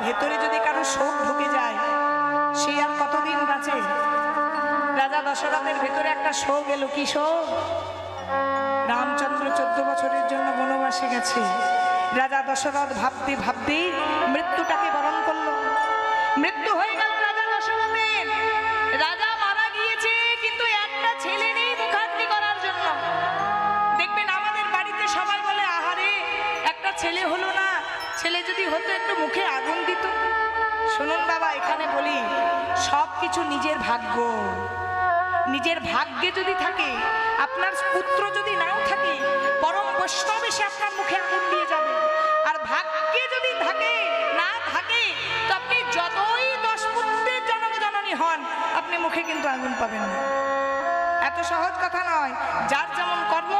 ভেতরে যদি কারো শোক ঢুকে যায় সে আর কতদিন বাঁচে? রাজা দশরথের ভেতরে একটা শোক এলো। কি শোক? রামচন্দ্র 14 বছরের জন্য বনবাসে গেছে। রাজা দশরথ ভাবতে ভাবতেই মৃত্যুটাকে বরণ করলো। মৃত্যু হয়ে গেল রাজা দশরথের। রাজা মারা গিয়েছে, কিন্তু একটা ছেলে নেই মুখাগ্নি করার জন্য। দেখবেন আমাদের বাড়িতে সবাই বলে, আহারে একটা ছেলে হলো না, ছেলে যদি হতো একটু মুখে আগুন দিত। শুনুন বাবা, এখানে বলি সব কিছু নিজের ভাগ্য। নিজের ভাগ্যে যদি থাকে, আপনার পুত্র যদি নাও থাকে, পরম বৈষ্ণব এসে আপনার মুখে আগুন দিয়ে যাবে। আর ভাগ্যে যদি থাকে না থাকে, তো আপনি যতই 10 পুত্রের জনক জননী হন, আপনি মুখে কিন্তু আগুন পাবেন না। এত সহজ কথা নয়। যার যেমন কর্ম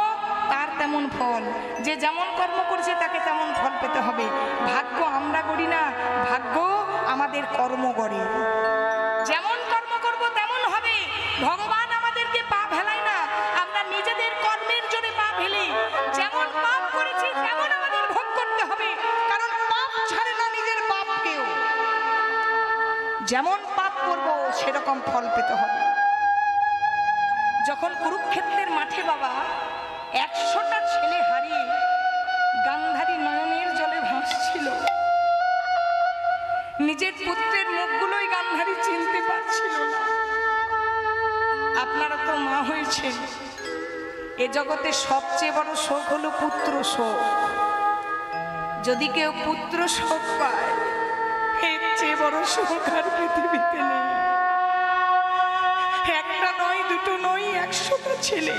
তার তেমন ফল। যে যেমন কর্ম করছে তাকে তেমন ফল পেতে হবে। ভাগ্য আমরা গড়ি না, ভাগ্য আমাদের কর্ম গড়ে। যেমন কর্ম করব তেমন হবে। ভগবান আমাদেরকে পা ফেলায় না, আমরা নিজেদের কর্মের জোরে পা ফেলি। যেমন পাপ করেছি তেমন আমাদের ভোগ করতে হবে, কারণ পাপ ছাড়ে না নিজের পাপকেও। যেমন পাপ করব সেরকম ফল পেতে হবে। যখন কুরুক্ষেত্রের মাঠে বাবা 100টা ছেলে হারিয়ে গান্ধারী নয়নের জলে ভাসছিল, নিজের পুত্রের মুখগুলোই গান্ধারী চিনতে পারছিল না। আপনারা তো মা হয়েছেন, এ জগতে সবচেয়ে বড় শোক হলো পুত্র শোক। যদি কেউ পুত্র শোক পায়, এর চেয়ে বড় শোক আর পৃথিবীতে নেই। একটা নয়, দুটো নয়, 100টা ছেলে।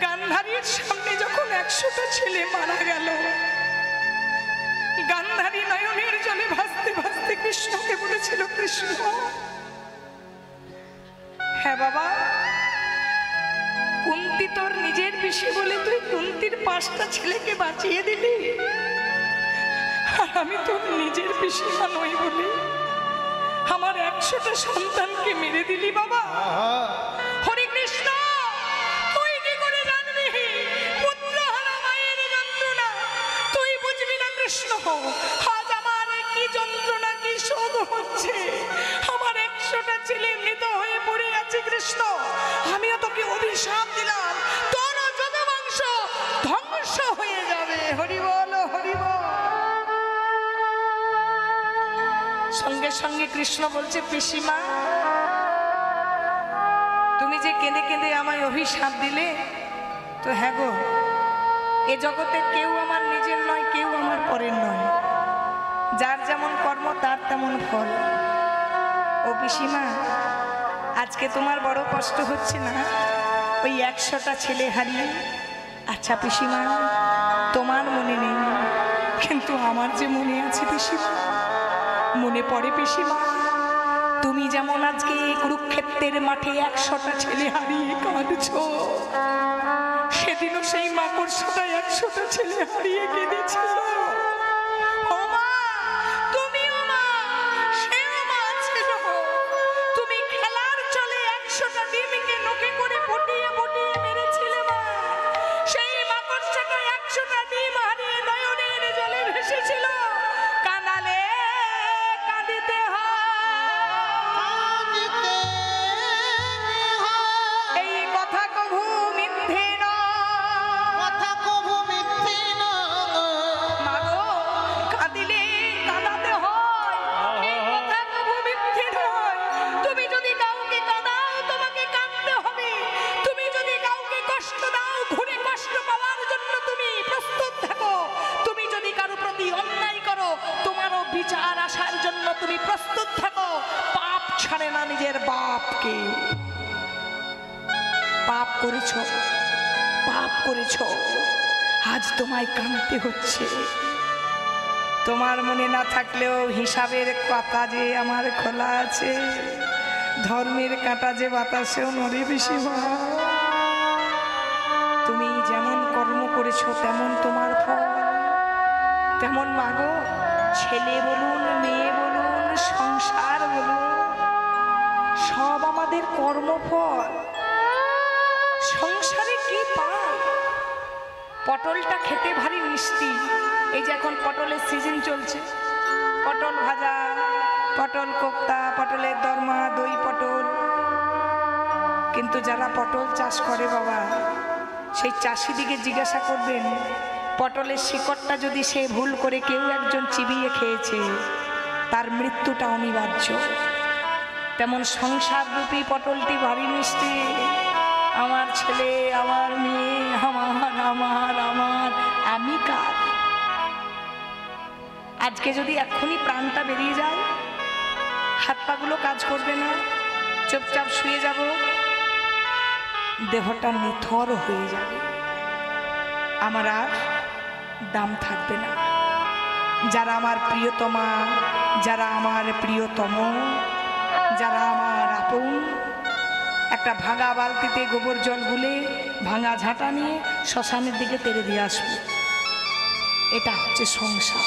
গান্ধারীর সামনে যখন 100টা ছেলে মারা গেল, গান্ধারী নয়নের জলে ভাসতে ভাসতে কৃষ্ণকে বলেছিল, কৃষ্ণ, হ্যাঁ বাবা, কুন্তি তোর নিজের পিসি বলে তুই কুন্তির 5টা ছেলেকে বাঁচিয়ে দিলি, আর আমি তোর নিজের পিসিমা নই বলে আমার 100টা সন্তানকে মেরে দিলি বাবা। হরে কৃষ্ণ, তুই কি করে জানবি পুত্রহারা মায়ের যন্ত্রণা? তুই বুঝবি না কৃষ্ণ। আজ আমার কি যন্ত্রণা, কি শোক হচ্ছে। আমার 100টা ছেলে মৃত হয়ে পড়ে আছে কৃষ্ণ। আমিও তোকে অভিশাপ দিলাম, তোর যত বংশ ধ্বংস হয়ে যাবে। হরি বল, হরি বল। সঙ্গে সঙ্গে কৃষ্ণ বলছে, পিসিমা, তুমি যে কেঁদে কেঁদে আমায় অভিশাপ দিলে, তো হ্যাঁ গো, এ জগতে কেউ আমার নিজের নয়, কেউ আমার পরের নয়। যার যেমন কর্ম তার তেমন ফল। ও পিসিমা, আজকে তোমার বড় কষ্ট হচ্ছে না ওই 100টা ছেলে হারিয়ে? আচ্ছা পিসিমা, তোমার মনে নেই, কিন্তু আমার যে মনে আছে পিসিমা, মনে পড়ে পিসিমা। তুমি যেমন আজকে কুরুক্ষেত্রের মাঠে 100টা ছেলে হারিয়ে কাঁদছো, সেদিনও সেই মাকড়সাটা 100টা ছেলে হারিয়ে কেঁদেছিল। তুমি খেলার চলে 100টা ডিমকে নোকে করে বটিয়ে বটিয়ে মেরেছিলে মা। সেই মাকড়সাটা 100টা ডিম হারিয়ে নয়নের জলে ভেসেছিল। কাঁদালে কাঁদিতে হয়, এই কথা কভু মিথ্যে নয়, কথা কভু মিথ্যে নয়। মাগো, কাঁদিলে কাঁদাতে হয়, এই কথা কভু মিথ্যে নয়। তুমি যদি কাউকে কাঁদাও, তোমাকে কাঁদতে হবে। তুমি যদি কাউকে কষ্ট দাও, ঘুরে কষ্ট পাওয়ার জন্য তুমি প্রস্তুত থাকো। তুমি যদি কারো প্রতি অন্যায় করো, তোমারও বিচার আসার জন্য তুমি প্রস্তুত থাকো। পাপ ছাড়ে না নিজের বাপকে। পাপ করেছো, পাপ করেছো, আজ তোমায় কাঁদতে হচ্ছে। তোমার মনে না থাকলেও হিসাবের কথা যে আমার খোলা আছে। ধর্মের কাঁটা যে বাতাসেও নড়ে পিসিমা। তুমি যেমন কর্ম করেছো তেমন তোমার ফল। তেমন মাগো, ছেলে বলুন, মেয়ে বলুন, সংসার বলুন, সব আমাদের কর্মফল। সংসারে কি পাই? পটলটা খেতে ভারী মিষ্টি। এই যে এখন পটলের সিজন চলছে, পটল কোপ্তা, পটলের দরমা, দই পটল। কিন্তু যারা পটল চাষ করে বাবা, সেই চাষিদিকে জিজ্ঞাসা করবেন, পটলের শিকড়টা যদি সে ভুল করে কেউ একজন চিবিয়ে খেয়েছে, তার মৃত্যুটা অনিবার্য। তেমন সংসার রূপী পটলটি ভারী মিষ্টি। আমার ছেলে, আমার মেয়ে, আমার আমার আমার আমি কার? আজকে যদি এক্ষুনি প্রাণটা বেরিয়ে যায়, হাত পাগুলো কাজ করবে না, চুপচাপ শুয়ে যাব, দেহটা নিথর হয়ে যাবে, আমার আর দাম থাকবে না। যারা আমার প্রিয়তমা, যারা আমার প্রিয়তম, যারা আমার আপন, একটা ভাঙা বালতিতে গোবর জল গুলে ভাঙা ঝাঁটা নিয়ে শ্মশানের দিকে তেড়ে দিয়ে আসবে। এটা হচ্ছে সংসার।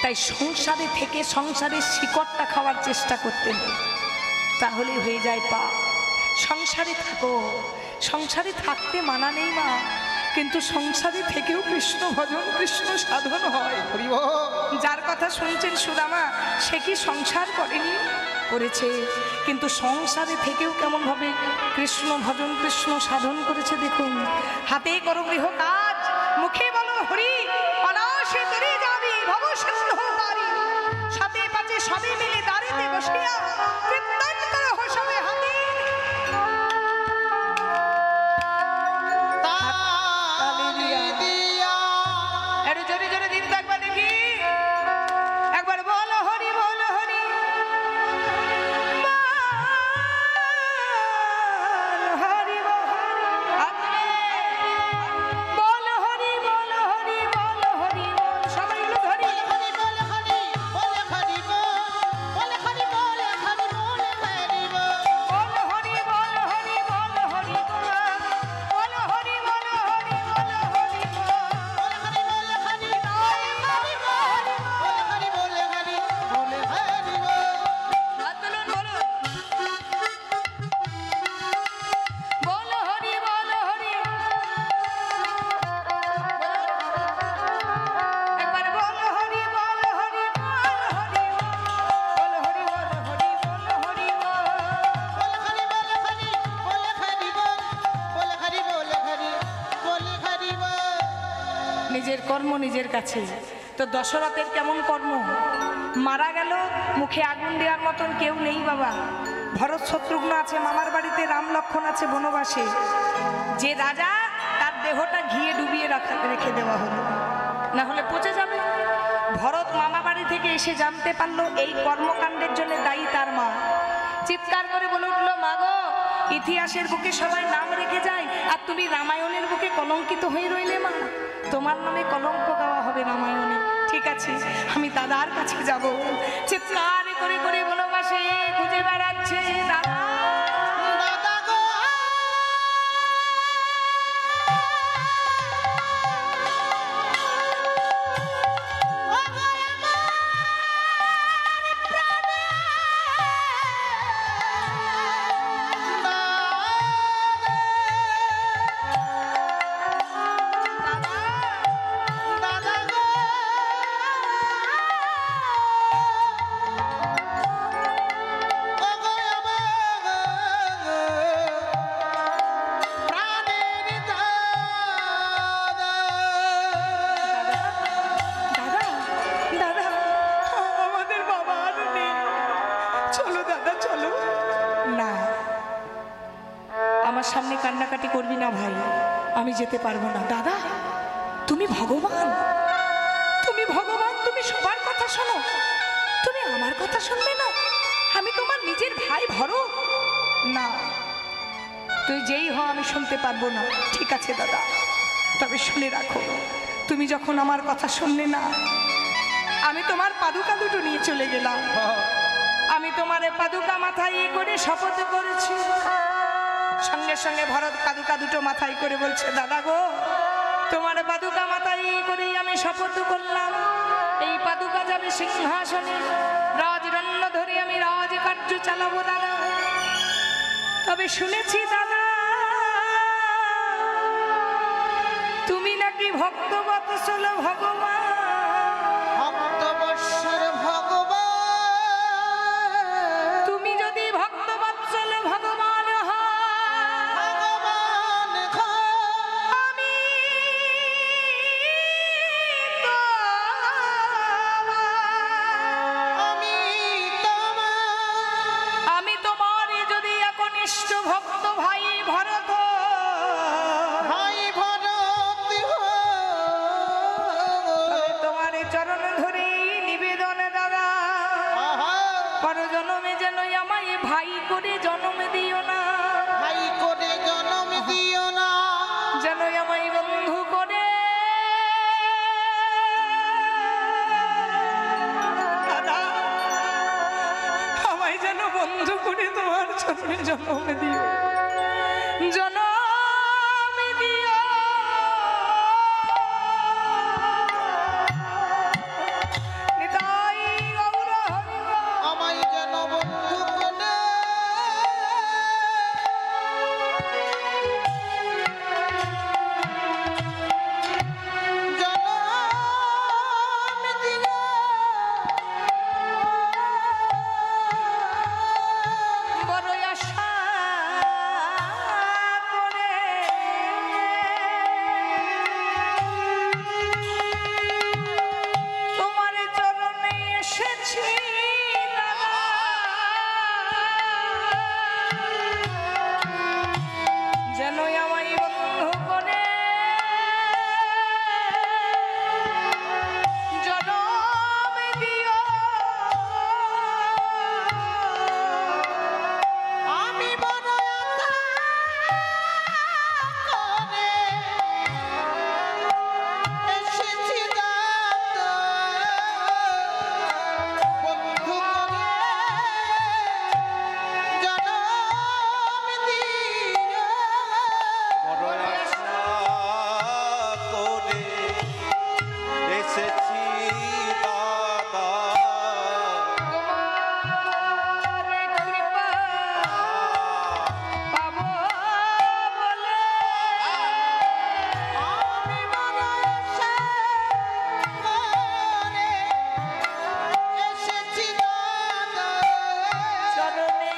তাই সংসারে থেকে সংসারের শিকড়টা খাওয়ার চেষ্টা করতে নেই, তাহলে হয়ে যায় পাপ। সংসারে থাকো, সংসারে থাকতে মানা নেই মা, কিন্তু সংসারে থেকেও কৃষ্ণ ভজন, কৃষ্ণ সাধন হয়। যার কথা শুনছেন সুদামা, সে কি সংসার করেনি? করেছে, কিন্তু সংসারে থেকেও কেমন ভাবে কৃষ্ণ ভজন, কৃষ্ণ সাধন করেছে দেখুন। হাতে করো গৃহ কাজ, মুখে বলো হরি, অনায়াসে তরে যাবি ভব সিন্ধু পারি। সাথে পাচে সবে মিলে দাঁড়িতে বসিয়া কীর্তন করে হসবে হাতে। একটু জোরে জোরে দিন তো একবার দেখি, একবার বলো হরি, বলো হরি, নিজের কর্ম নিজের কাছে। তো দশরথের কেমন কর্ম, মারা গেল, মুখে আগুন দেওয়ার মতন কেউ নেই বাবা। ভরত শত্রুঘ্ন আছে মামার বাড়িতে, রাম লক্ষ্মণ আছে বনবাসে। যে রাজা, তার দেহটা ঘিয়ে ডুবিয়ে রেখে দেওয়া হলো, না হলে পচে যাবে। ভরত মামা বাড়ি থেকে এসে জানতে পারলো এই কর্মকাণ্ডের জন্য দায়ী তার মা। চিৎকার করে বলে উঠলো, মা গো, ইতিহাসের বুকে সবাই নাম রেখে যায়, আর তুমি রামায়ণের বুকে কলঙ্কিত হয়ে রইলে মা। তোমার নামে কলঙ্ক গাওয়া হবে রামায়ণে। ঠিক আছে, আমি দাদার কাছে যাব। চিৎকার করে করে বনবাসে খুঁজে বেড়াচ্ছে দাদা। সামনে কান্নাকাটি করবি না ভাই, আমি যেতে পারবো না। দাদা, তুমি ভগবান, তুমি ভগবান, তুমি সবার কথা শোনো, তুমি আমার কথা শুনবে না? আমি তোমার নিজের ভাই ভরত। না, তুই যেই হও আমি শুনতে পারবো না। ঠিক আছে দাদা, তবে শুনে রাখো, তুমি যখন আমার কথা শুনলে না, আমি তোমার পাদুকা দুটো নিয়ে চলে গেলাম। আমি তোমার পাদুকা মাথায় করে শপথ করেছি। সঙ্গে সঙ্গে ভরত পাদুকা দুটো মাথায় করে বলছে, দাদা গো, তোমার পাদুকা মাথায় করেই আমি শপথ করলাম, এই পাদুকা যাবে সিংহাসনে, রাজদণ্ড ধরে আমি রাজকার্য চালাবো দাদা। তবে শুনেছি দাদা, তুমি নাকি ভক্তবৎসল ভগবান, ভক্তবৎসল ভগবান, চরণে জন্ম দিও, জন্ম দিও। নিতাই গৌর হরি আমায় যেন বন্ধু কোনে জনম দিও। বড় আশা করে তোমার চরণে এসেছি দাদা, যেন আমায় বন্ধু করে জনম দিও। আমি বড় আশা করে এসেছি দাদা, বন্ধু করে জনম দিও। বড় আশা করে এসেছি দাদা, তোমার কৃপা পাবো বলে আমি বড় আশা করে এসেছি দাদা, চরণে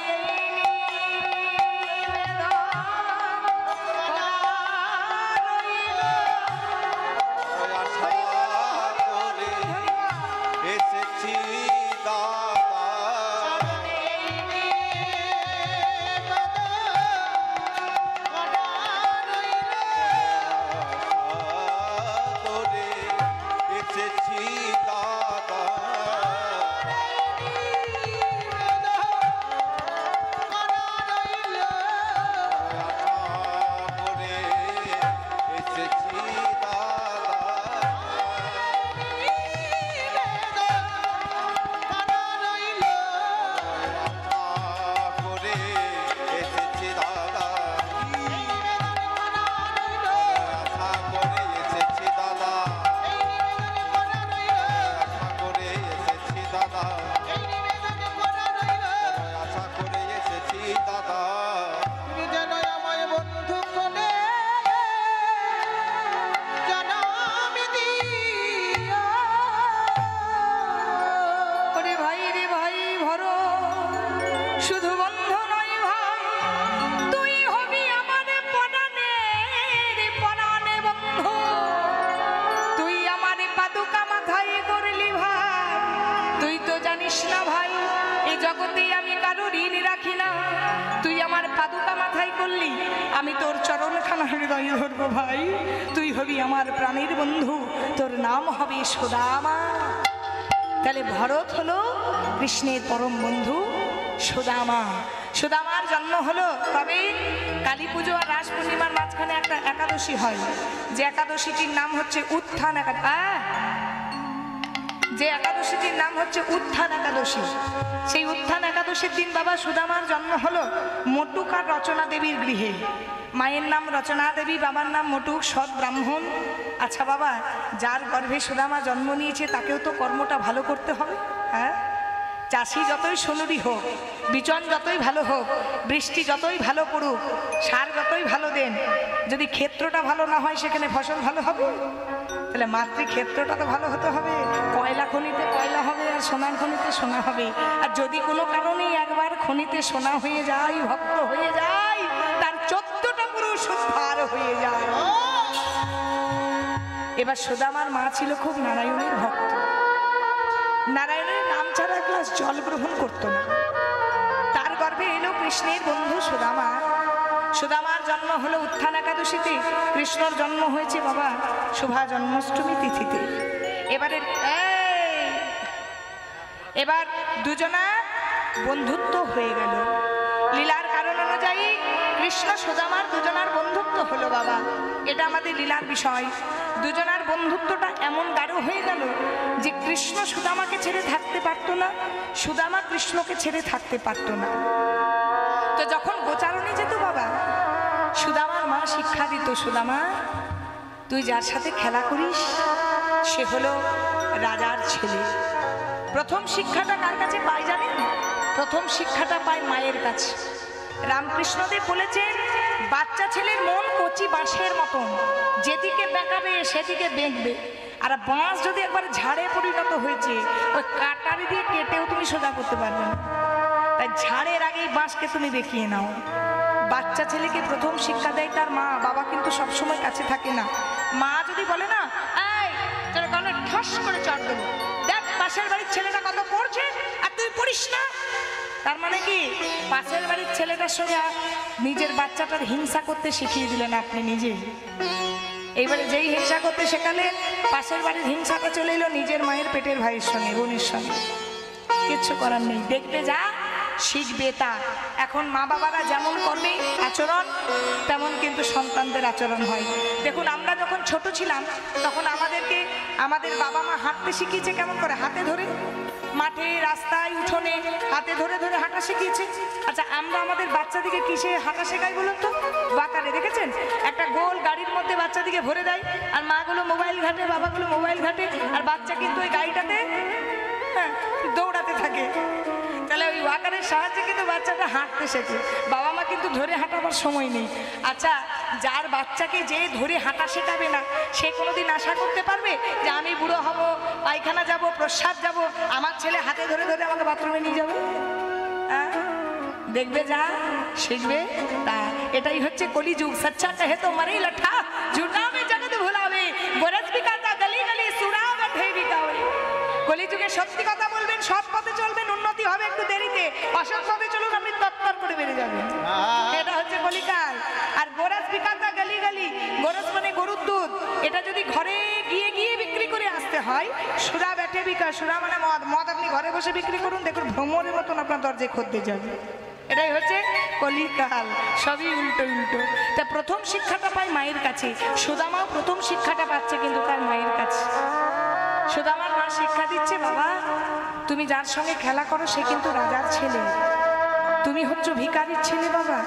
নিবেদন করা রইল। বড় আশা করে এসেছি দাদা, করে এসেছি দাদা, করে এসেছি দাদা, করে এসেছি দাদা, আশা করে এসেছি দাদা, আশা করে এসেছি দাদা, আশা করে এসেছি দাদা, যেন আমায় বন্ধু কোনে জনম দিও। ওরে ভাই রে ভাই ভর শুধু বন্ধু নয় ভাই, তুই হবি আমার পরাণে বন্ধু। তুই আমার পাদুকা মাথায় করলি ভাই, তুই তো জানিস না ভাই এই জগতে আমি কারো ঋণ রাখি না। তুই আমার পাদুকা মাথায় করলি, আমি তোর চরণখানা হৃদয়ে ধরবো ভাই। তুই হবি আমার প্রাণের বন্ধু, তোর নাম হবে সুদামা। তাহলে ভরত হলো কৃষ্ণের পরম বন্ধু সুদামা। সুদামার জন্ম হলো, তবে কালী পুজো আর রাস পূর্ণিমার মাঝখানে একটা একাদশী হয়, যে একাদশীটির নাম হচ্ছে উত্থান যে একাদশীটির নাম হচ্ছে উত্থান একাদশী। সেই উত্থান একাদশীর দিন বাবা সুদামার জন্ম হলো মটুকার রচনা দেবীর গৃহে। মায়ের নাম রচনা দেবী, বাবার নাম মটুক, সৎ ব্রাহ্মণ। আচ্ছা বাবা, যার গর্ভে সুদামা জন্ম নিয়েছে তাকেও তো কর্মটা ভালো করতে হবে। হ্যাঁ, চাষি যতই সোনারি হোক, বিচন যতই ভালো হোক, বৃষ্টি যতই ভালো পড়ুক, সার যতই ভালো দেন, যদি ক্ষেত্রটা ভালো না হয় সেখানে ফসল ভালো হবে? তাহলে মাতৃক্ষেত্রটা তো ভালো হতে হবে। কয়লা খনিতে কয়লা হবে, আর সোনার খনিতে সোনা হবে। আর যদি কোনো কারণে একবার খনিতে সোনা হয়ে যায়, ভক্ত হয়ে যায়, তার 14টা পুরুষ উদ্ধার হয়ে যায়। এবার সুদামার মা ছিল খুব নারায়ণের ভক্ত। নারায়ণের নাম ছাড়া এক গ্লাস জল গ্রহণ করতো না। তার গর্ভে এলো কৃষ্ণের বন্ধু সুদামা। সুদামার জন্ম হলো উত্থান একাদশীতে, কৃষ্ণর জন্ম হয়েছে বাবা শোভা জন্মাষ্টমী তিথিতে। এবার দুজনা বন্ধুত্ব হয়ে গেল। লীলার কারণ অনুযায়ী কৃষ্ণ সুদামার দুজনার বন্ধুত্ব হলো বাবা, এটা আমাদের লীলার বিষয়। দুজনার বন্ধুত্বটা এমন গাঢ় হয়ে গেল যে কৃষ্ণ সুদামাকে ছেড়ে থাকতে পারতো না, সুদামা কৃষ্ণকে ছেড়ে থাকতে পারতো না। তো যখন গোচারণে যেত বাবা, সুদামার মা শিক্ষা দিত, সুদামা তুই যার সাথে খেলা করিস সে হলো রাজার ছেলে। প্রথম শিক্ষাটা কার কাছে পায় জানেন? প্রথম শিক্ষাটা পায় মায়ের কাছে। রামকৃষ্ণদেব বলেছেন, বাচ্চা ছেলের মন কচি বাঁশের মতন, যেদিকে বেঁকাবে সেদিকে বেঁকবে। আর বাঁশ যদি একবার ঝাড়ে পরিণত হয়েছে, ওই কাটারি দিয়ে কেটেও তুমি সোজা করতে পারবে না। তাই ঝাড়ের আগেই বাঁশকে তুমি দেখিয়ে নাও। বাচ্চা ছেলেকে প্রথম শিক্ষা দেয় তার মা। বাবা কিন্তু সবসময় কাছে থাকে না। মা যদি বলে না, এই তোর গলা ঠাস করে চড় দেবো, দেখ পাশের বাড়ির ছেলেটা কত পড়ছে আর তুই পড়িস না, তার মানে কি পাশের বাড়ির ছেলেটার সঙ্গে নিজের বাচ্চাটার হিংসা করতে শিখিয়ে দিলেন আপনি নিজে। এইবারে যেই হিংসা করতে শেখালে, পাশের বাড়ির হিংসাটা চলে এলো নিজের মায়ের পেটের ভাইয়ের সঙ্গে, বোনের সঙ্গে। কিচ্ছু করার নেই, দেখবে যা শিখবে তা। এখন মা বাবারা যেমন করবে আচরণ, তেমন কিন্তু সন্তানদের আচরণ হয়। দেখুন, আমরা যখন ছোট ছিলাম তখন আমাদেরকে আমাদের বাবা মা হাঁটতে শিখিয়েছে কেমন করে? হাতে ধরে, মাঠে রাস্তায় উঠোনে হাতে ধরে ধরে হাঁটা শিখিয়েছে। আচ্ছা, আমরা আমাদের বাচ্চাদিকে কিসে হাঁটা শেখাই বলুন তো? বাকারে, দেখেছেন? একটা গোল গাড়ির মধ্যে বাচ্চাদিকে ভরে দেয়, আর মাগুলো মোবাইল ঘাটে, বাবাগুলো মোবাইল ঘাটে, আর বাচ্চা কিন্তু ওই গাড়িটাতে দৌড়াতে থাকে। তাহলে ওই ওয়াকারের সাহায্যে কিন্তু বাচ্চাটা হাঁটতে শেখে। বাবা মা কিন্তু ধরে হাঁটাবার সময় নেই। আচ্ছা, যার বাচ্চাকে যে ধরে হাঁটা শেখাবে না, সে কোনোদিন আশা করতে পারবে যে আমি বুড়ো হব, পায়খানা যাব, প্রস্রাব যাব, আমার ছেলে হাতে ধরে ধরে আমাকে বাথরুমে নিয়ে যাবে? দেখবে যা শিখবে তা। এটাই হচ্ছে কলিযুগ। সচ্চা কহে তো মরে লঠা, ঝুটা মে জগৎ ভুলাবে, গরজ বিকাতা গলি গলি সুরা বেঠে বিকাবে। কলিযুগে সত্যি কথা বলবেন, সৎ পথে চলবেন, উন্নতি হবে একটু দেরিতে। অসৎ পথে চলুন, আপনি তত্তর করে বেড়ে যাবেন। এটা হচ্ছে কলিকাল। আর গোরস বিকাতা গলি গলি, গোরস মানে গরুর দুধ, এটা যদি ঘরে গিয়ে গিয়ে বিক্রি করে আসতে হয়, সুরা বেটে বিকা, সুরা মানে মদ, মদ আপনি ঘরে বসে বিক্রি করুন, দেখুন ভ্রমরের মতন আপনার দরজায় খদ্দের যাবে। এটাই হচ্ছে কলিকাল, সবই উল্টো উল্টো। তা প্রথম শিক্ষাটা পায় মায়ের কাছে। সুদামাও প্রথম শিক্ষাটা পাচ্ছে কিন্তু তার মায়ের কাছে। সুদামার মা শিক্ষা দিচ্ছে, বাবা তুমি যার সঙ্গে খেলা করো সে কিন্তু রাজার ছেলে, তুমি হচ্ছ ভিখারির ছেলে। বাবা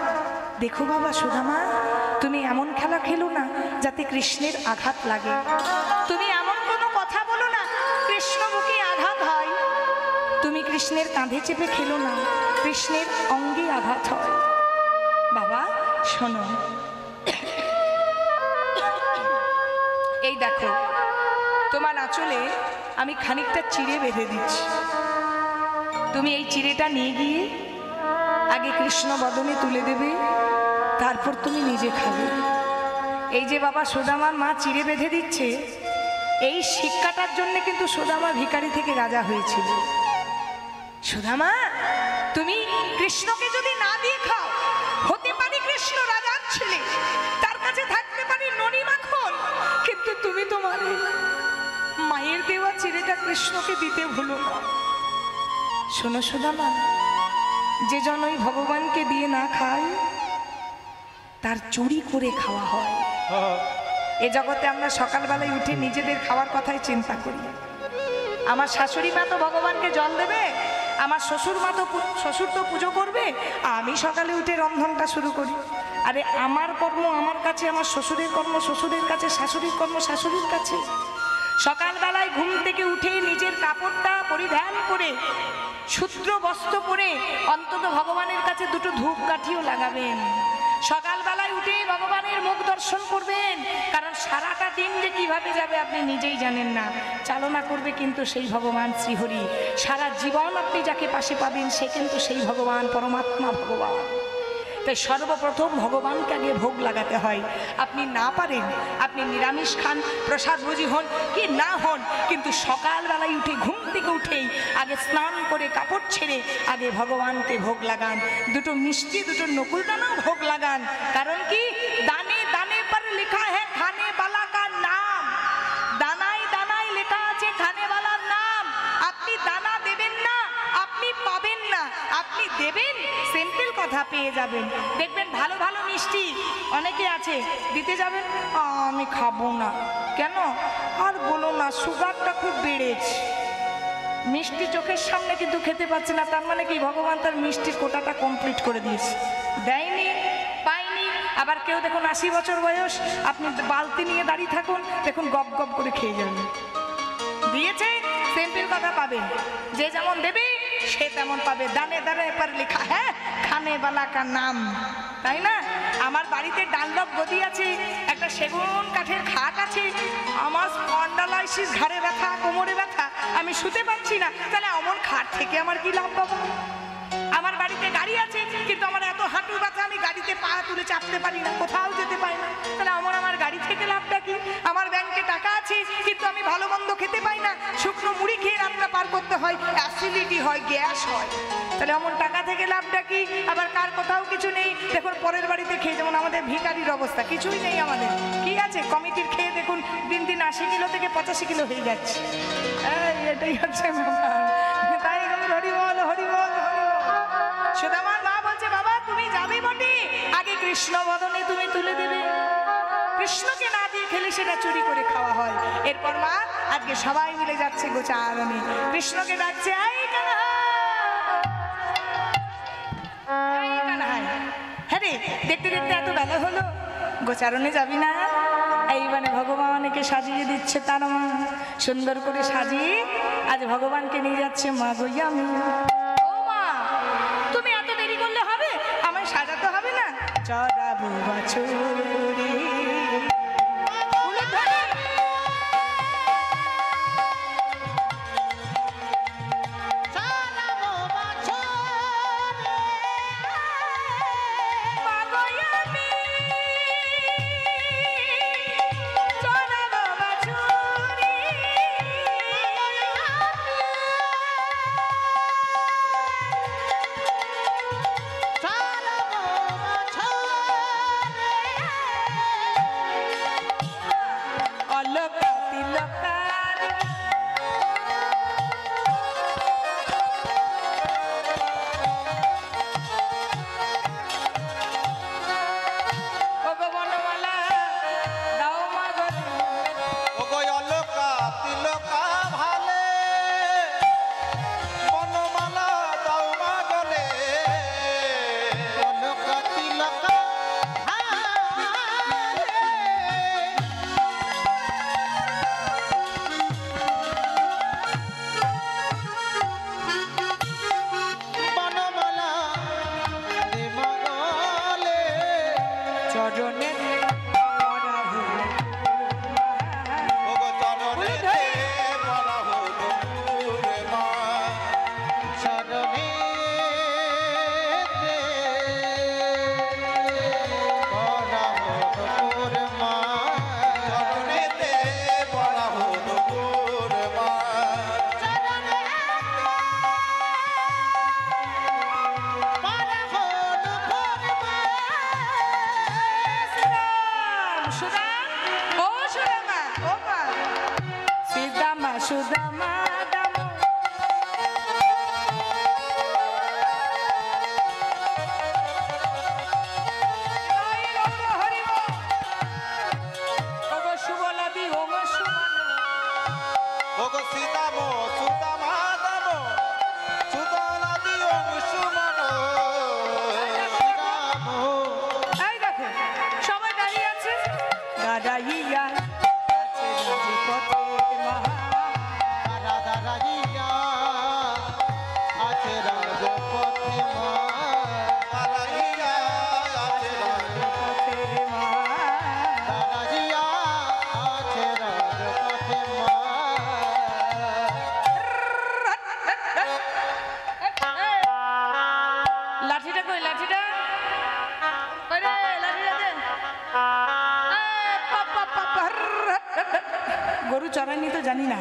দেখো বাবা সুদামা, তুমি এমন খেলা খেলো না যাতে কৃষ্ণের আঘাত লাগে, তুমি এমন কোনো কথা বলো না কৃষ্ণ বুকে আঘাত হয়, তুমি কৃষ্ণের কাঁধে চেপে খেলো না, কৃষ্ণের অঙ্গে আঘাত হয়। বাবা শোনো, এই দেখো তোমার আঁচলে আমি খানিকটা চিড়ে বেঁধে দিচ্ছি, তুমি এই চিড়েটা নিয়ে গিয়ে আগে কৃষ্ণ বদনে তুলে দেবে, তারপর তুমি নিজে খাবে। এই যে বাবা সুদামার মা চিড়ে বেঁধে দিচ্ছে, এই শিক্ষাটার জন্য কিন্তু সুদামা ভিখারি থেকে রাজা হয়েছিল। সুদামা, তুমি কৃষ্ণকে যদি না দিয়ে খাও, হতে পারি কৃষ্ণ রাজার ছেলে, তার কাছে থাকতে পারি ননি মাখন, কিন্তু তুমি তোমার মায়ের দেওয়া চিড়েটা কৃষ্ণকে দিতে ভুলো না। শোনো সুদামা, যে জনই ভগবানকে দিয়ে না খায় তার চুরি করে খাওয়া হয়। এ জগতে আমরা সকালবেলায় উঠে নিজেদের খাওয়ার কথাই চিন্তা করি। আমার শাশুড়ি মা তো ভগবানকে জল দেবে, আমার শ্বশুর তো পুজো করবে, আমি সকালে উঠে রন্ধনটা শুরু করি। আরে আমার কর্ম আমার কাছে, আমার শ্বশুরের কর্ম শ্বশুরের কাছে, শাশুড়ির কর্ম শাশুড়ির কাছে। সকালবেলায় ঘুম থেকে উঠে নিজের কাপড়টা পরিধান করে, সূত্র বস্ত্র পরে অন্তত ভগবানের কাছে দুটো ধূপকাঠিও লাগাবেন। সকালবেলায় উঠে ভগবানের মুখ দর্শন করবেন, কারণ সারাটা দিন যে কিভাবে যাবে আপনি নিজেই জানেন না। চালনা করবে কিন্তু সেই ভগবান শ্রীহরি। সারা জীবন আপনি যাকে পাশে পাবেন সে কিন্তু সেই ভগবান, পরমাত্মা ভগবান। তাই সর্বপ্রথম ভগবানকে আগে ভোগ লাগাতে হয়। আপনি না পারেন, আপনি নিরামিষ খান, প্রসাদ ভোজি হন কি না হন, কিন্তু সকালবেলায় উঠে ঘুম থেকে উঠেই আগে স্নান করে কাপড় ছেড়ে আগে ভগবানকে ভোগ লাগান। দুটো মিষ্টি, দুটো নকুলদানাও ভোগ লাগান। কারণ কি, দানে দানে পর লেখা হ্যাঁ খানে বালা কা নাম, দানায় দানায় লেখা আছে খানে বালার নাম। আপনি দানা দেবেন না, আপনি পাবেন না, আপনি দেবেন সিম্পল কথা পেয়ে যাবেন। দেখবেন ভালো ভালো মিষ্টি অনেকে আছে, দিতে যাবেন আমি খাবো না। কেন? আর বলো না, সুগারটা খুব বেড়েছে। মিষ্টি চোখের সামনে কিন্তু খেতে পাচ্ছে না, তার মানে কি ভগবান তার মিষ্টির কোটাটা কমপ্লিট করে দিয়েছে, দেয়নি, পাইনি। আবার কেউ দেখুন 80 বছর বয়স, আপনি বালতি নিয়ে দাঁড়িয়ে থাকুন, দেখুন গপ গপ করে খেয়ে যাবেন। দিয়েছে সিম্পল কথা, পাবে যে যেমন দেবে সে তেমন পাবে। দানে দানে পর লেখা হ্যাঁ খানে বালা কা নাম, তাই না? আমার বাড়িতে ডানলপ গদি আছে, একটা সেগুন কাঠের খাট আছে, আমার স্পন্ডালাইসিস, ঘাড়ে ব্যথা, কোমরে ব্যথা, আমি শুতে পারছি না, তাহলে অমন খাট থেকে আমার কি লাভ পাবো? আমার বাড়িতে গাড়ি আছে, কিন্তু আমার এত হাঁটু ব্যথা, আমি গাড়িতে পা তুলে চাপতে পারি না, কোথাও যেতে পারি না, তাহলে আমার গাড়ি থেকে লাভটা কি? আমার ব্যাংকে টাকা আছে, কিন্তু আমি ভালো মন্দ খেতে পাই না, শুকনো মুড়ি খেয়ে রাতটা পার করতে হয়, অ্যাসিডিটি হয়, গ্যাস হয়, তাহলে আমার টাকা থেকে লাভটা কি? আবার কার কোথাও কিছু নেই, দেখুন পরের বাড়িতে খেয়ে, যেমন আমাদের ভিখারির অবস্থা, কিছুই নেই আমাদের, কি আছে? কমিটির খেয়ে দেখুন দিন দিন 80 কিলো থেকে 85 কিলো হয়ে যাচ্ছে। এটাই হচ্ছে ব্যাপার। তাই হরি বল, হরি বল, হরি বল। সুদামার মা বলছে, বাবা তুমি যাবে বটে, আগে কৃষ্ণ বদনে তুমি তুলে দেবে, কৃষ্ণকে না দিয়ে খেলে সেটা চুরি করে খাওয়া হয়। এরপর মা আজকে সবাই মিলে যাচ্ছে গোচারণে, কৃষ্ণকে ডাকছে, আই কানহাই, আই কানহাই। হ্যাঁ রে, দেখতে দেখতে এত বেলা হলো, গোচারণে যাবি না? এইবারে ভগবানকে সাজিয়ে দিচ্ছে তার মা, সুন্দর করে সাজিয়ে আজ ভগবানকে নিয়ে যাচ্ছে মা গইয়ামি। ও মা, তুমি এত দেরি করলে হবে? আমায় সাজাতে হবে না? চড়াবো বাছুরি, ফুলের ধরে চালাবো বাছুরে, মা গইয়ামি, চড়াবো বাছুরি, চালাবো বাছুরে, অলকা তিলকার ভগবানমালা দাও মা গরি, ওগো অলকা তিলকা ভালে, বনমালা দাও মা গলে, অলকা তিলকা হারে, বনমালা দে মগলে, চরণে পরা হলো ওগো চরণেতে পরা হলো পুরে মা, চরণে করা হর মা, চরণেতে পরা হলো পুরে মা, চরণে পারা হর মা, সুদাম, সুদাম, ও সুদামা, ও মা, সুদামা, সুদামা দাম, জয় গৌর হরি বল। ওগো সুবলাদি, ওগো সুমন, ওগো সীতাম সুদামা দাম, সুদলাদি অংশুমান, রাম এই দেখো সবাই দাঁড়িয়ে আছে, দাঁড়াইয়া আছে রাজপথে মহা, রাধা রাজিয়া আছে রাজপথে মা, পালাইয়া আছে পথে মহা। রাজিয়া আছে রাজপথে মা, লাঠিটা কই, লাঠিটা কই রে, লাঠিটা দে। গরু চড়াইনি তো জানি না,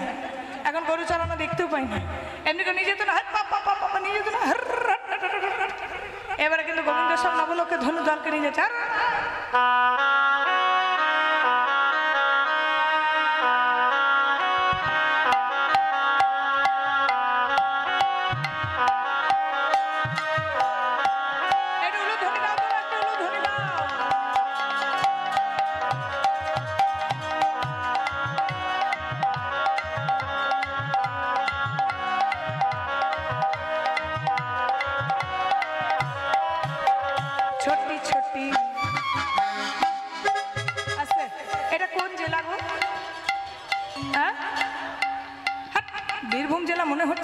এখন গরু চড়ানো দেখতেও পাই না, এমনি করে নিয়ে যেত না, নিয়ে যেত না। এবারে কিন্তু গোবিন্দ সব নবলোকে ধনু দলকে নিয়ে যেতে, একটু উলু ধ্বনি দাও তো, একটু উলু ধ্বনি দাও।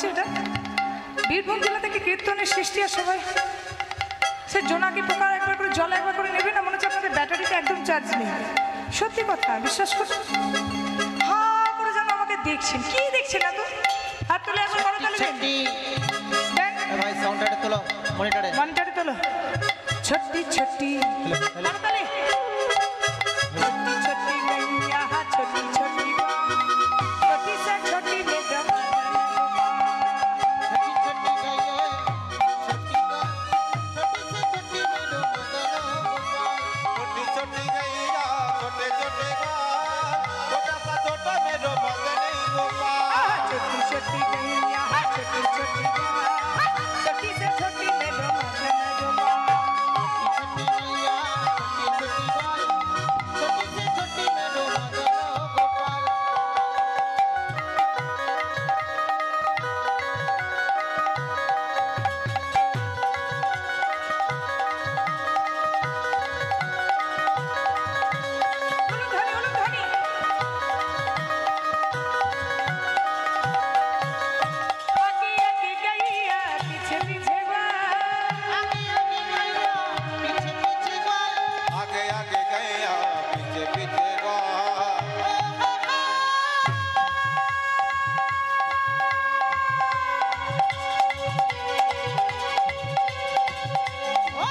হচ্ছে এটা? বীরভূম জেলা থেকে কীর্তনের সৃষ্টি আর সবাই সে জোনাকি পোকার একবার করে জল একবার করে নেবে না, মনে হচ্ছে আপনাদের ব্যাটারিটা একদম চার্জ নেই। সত্যি কথা, বিশ্বাস করুন। হা করে যেন আমাকে দেখছেন। কি দেখছেন এত? হাত তুলে একবার করো তাহলে ছেটি দেন। ভাই সাউন্ডটা তোলো, মনিটরে মনিটরে তোলো। ছোট্টি ছোট্টি করো তাহলে। छोटी छोटी गैया छोटी छोटी छोटी से छोटी में छोटी छोटी गैया छोटी का छोटी से छोटी मेरे मदन छोटी छोटी गैया छोटे छोटे गाल छोटा सा छोटा मेरो मदन गोपाल छोटी छोटी गैया छोटी छोटी छोटी से छोटी में छोटी गैया छोटी छोटी गाय छोटी से छोटी मेरे मदन गोपाल पीछे पीछे आगे आगे गैया पीछे पीछे गाय आगे आगे गैया पीछे पीछे गाल ओ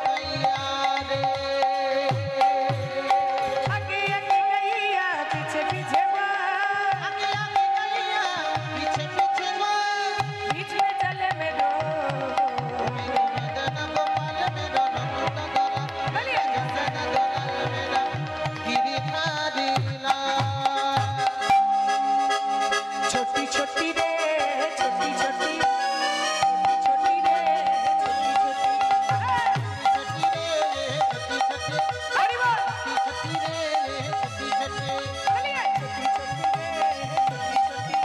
गैया रे आगे आगे गैया पीछे पीछे आगे आगे गैया पीछे पीछे गाय बीच में चले मेरो मेरे मदन गोपाल मेरा नंद गोला बोलिए। जन गोला मेरा गिरिधारी लाल छोटी छोटी रे छोटी छोटी छोटी रे छोटी छोटी छठी रे छठी छठी हरि बोल छठी रे छठी छठी बोलिए। छोटी छोटी रे छोटी छोटी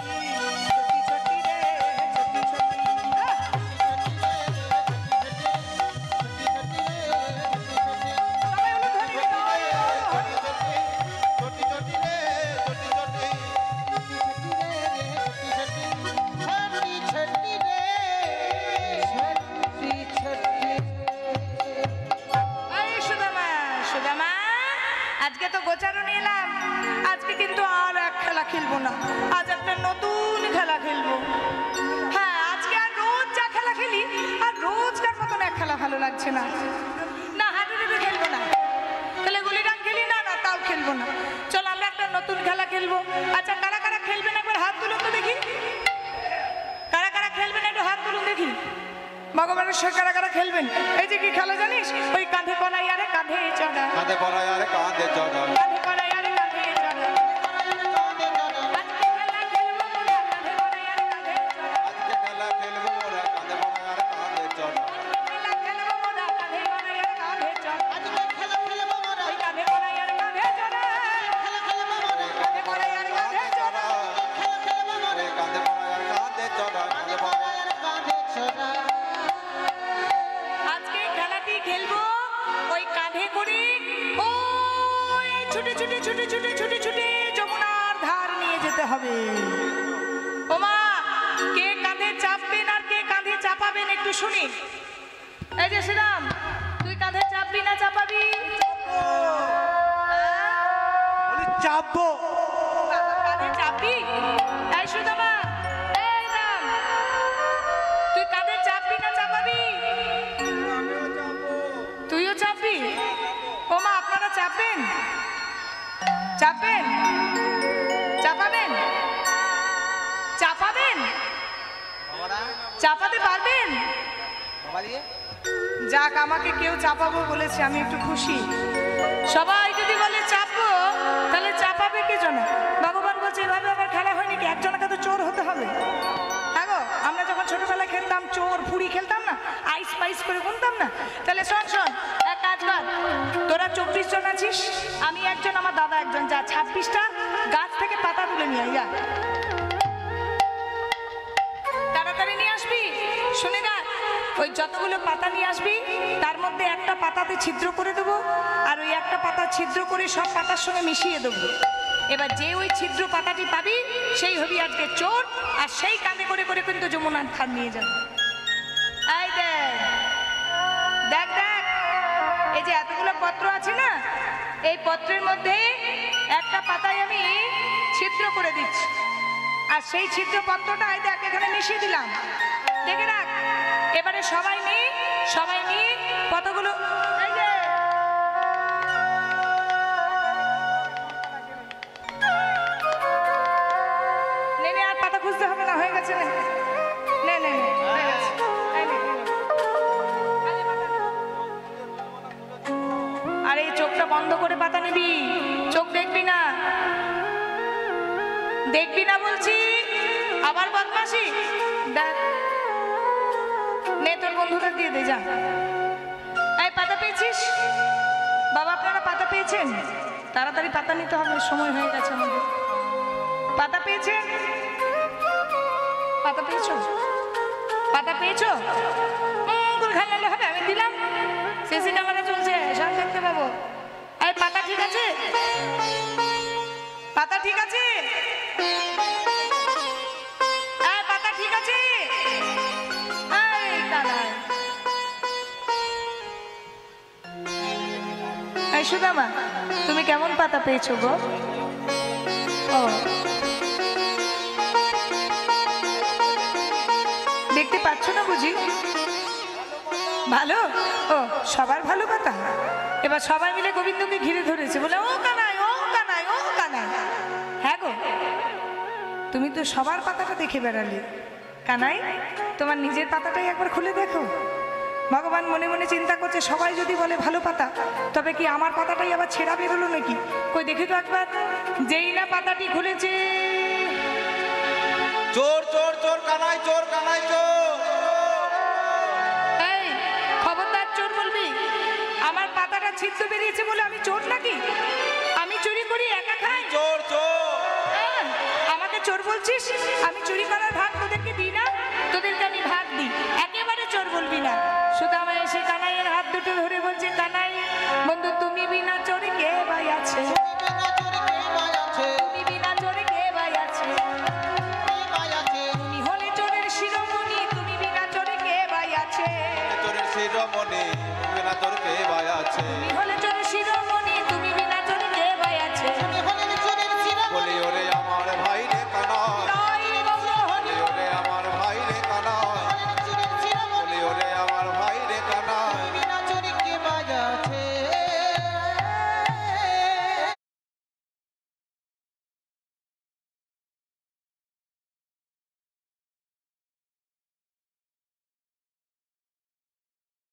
छोटी छोटी रे छोटी छोटी সবাই হলো ধরি छोटी छोटी रे छोटी छोटी এই সুদামা সুদামা আজকে তো গোচারণ এলাম, আজকে কিন্তু আর এক খেলা খেলবো না, আজ একটা নতুন খেলা খেলবো। হ্যাঁ, আজকে আর রোজ যা খেলা খেলি আর রোজকার মতন এক খেলা ভালো লাগছে না। না হাডুডুডু খেলবো না, তাহলে গুলিডাং খেলি না, না তাও খেলবো না। চল আমরা একটা নতুন খেলা খেলবো। আচ্ছা কারা কারা খেলবেন একবার হাত তুলুন তো দেখি। কারা কারা খেলবেন একটু হাত তুলুন দেখি। ভগবানের সঙ্গে কারা কারা খেলবেন? এই যে কি খেলা জানিস? ওই কাঁধে কলাই আরে কাঁধে চড়া, কাঁধে পড়া আর কাঁধে চড়া কাঁধে কলাই আরে কাঁধে চড়া। আজকে খেলা খেলবো মোরা, কাঁধে কলাই আরে কাঁধে চড়া। আজকে খেলা খেলবো মোরা কাঁধে পড়া আর কাঁধে চড়া খেলা খেলবো মোরা, কাঁধে কলাই আরে কাঁধে চড়া। ওই কাঁধে কলাই আরে কাঁধে চড়া, কাঁধে কলাই আরে কাঁধে চড়া। আরে কাঁধে পড়া আর কাঁধে চড়া কাঁধে পড়া আজকে খেলাটি খেলবো ওই কাঁধে করে ওই ছুটে ছুটে ছুটে ছুটে ছুটে ছুটে যমুনার ধার নিয়ে যেতে হবে। ওমা, কে কাঁধে চাপবেন আর কে কাঁধে চাপাবেন একটু শুনি। এই যে শ্রীরাম, তুই কাঁধে চাপবি না চাপাবি? চাপবো বাবা, কাঁধে চাপবি? এই সুদামা, এই রাম, তুই কাঁধে চাপবি না চাপাবি? তুইও চাপবি? ওমা, আপনারা চাপবেন? চাপবেন? চাপাবেন? চাপাবেন? চাপাতে পারবেন? যাক, আমাকে কেউ চাপাবো বলেছে, আমি একটু খুশি। সবাই যদি বলে চাপবো তাহলে চাপাবে কে জন? ভগবান বলছে এভাবে আবার খেলা হয় নাকি? একজনকে তো চোর হতে হবে। হ্যাঁ গো, আমরা যখন ছোটবেলায় খেলতাম চোর ফুড়ি খেলতাম না, আইস পাইস করে গুনতাম না। তাহলে শোন শোন, এক কাজ কর, তোরা 24 জন আছিস, আমি একজন, আমার দাদা একজন, যা 26টা গাছ থেকে পাতা তুলে নিয়ে আয়, যা তাড়াতাড়ি নিয়ে আসবি। শুনে যা, ওই যতগুলো পাতা নিয়ে আসবি তার মধ্যে একটা পাতাতে ছিদ্র করে দেবো, আর ওই একটা পাতা ছিদ্র করে সব পাতার সঙ্গে মিশিয়ে দেবো। এবার যে ওই ছিদ্র পাতাটি পাবি সেই হবি আজকে চোর, আর সেই কাঁধে করে করে কিন্তু যমুনার ধার নিয়ে যাবে। এই দেখ দেখ দেখ, এই যে এতগুলো পত্র আছে না, এই পত্রের মধ্যে একটা পাতায় আমি ছিদ্র করে দিচ্ছি, আর সেই ছিদ্র পত্রটা এই দেখ এখানে মিশিয়ে দিলাম, দেখে রাখ। এবারে সবাই নিয়ে কতগুলো এই যে নে নে, আর পাতা খুঁজতে হবে না, হয়ে গেছে। নে নে নে নে, হয়ে গেছে। এই নে, এই নে। আরে এই চোখটা বন্ধ করে পাতা নিবি, চোখ দেখবি না, দেখবি না বলছি, আবার বদমাশি। দেখ নে, তোর বন্ধুদের দিয়ে দে যা। এই পাতা পেয়েছিস বাবা? আপনারা পাতা পেয়েছেন? তাড়াতাড়ি পাতা নিতে হবে, সময় হয়ে গেছে আমাদের। পাতা পেয়েছেন? পাতা পেয়েছো? পাতা পেয়েছো? গুলখান নালে হবে, আমি দিলাম, সিসি ক্যামেরা চলছে, সব দেখতে পাবো। এই পাতা ঠিক আছে? পাতা ঠিক আছে? এই পাতা ঠিক আছে? এই কানাই, এই সুদামা, তুমি কেমন পাতা পেয়েছো গো? ও, দেখতে পাচ্ছ না বুঝি? ভালো? ও, সবার ভালো পাতা। এবার সবাই মিলে গোবিন্দকে ঘিরে ধরেছে, বলে ও কানাই, ও কানাই, ও কানাই। হ্যাঁ গো, তুমি তো সবার পাতাটা দেখে বেড়ালে, কানাই তোমার নিজের পাতাটাই একবার খুলে দেখো। ভগবান মনে মনে চিন্তা করছে, সবাই যদি বলে ভালো পাতা, তবে কি আমার পাতাটাই আবার ছেঁড়া বেরোলো নাকি? কই দেখি তো একবার। যেই না পাতাটি খুলেছে, চোর চোর চোর কানাই, চোর কানাই চোর। এই খবরদার চোর বলবি? আমার পাতাটা ছিদ্র বেরিয়েছে বলে আমি চোর নাকি?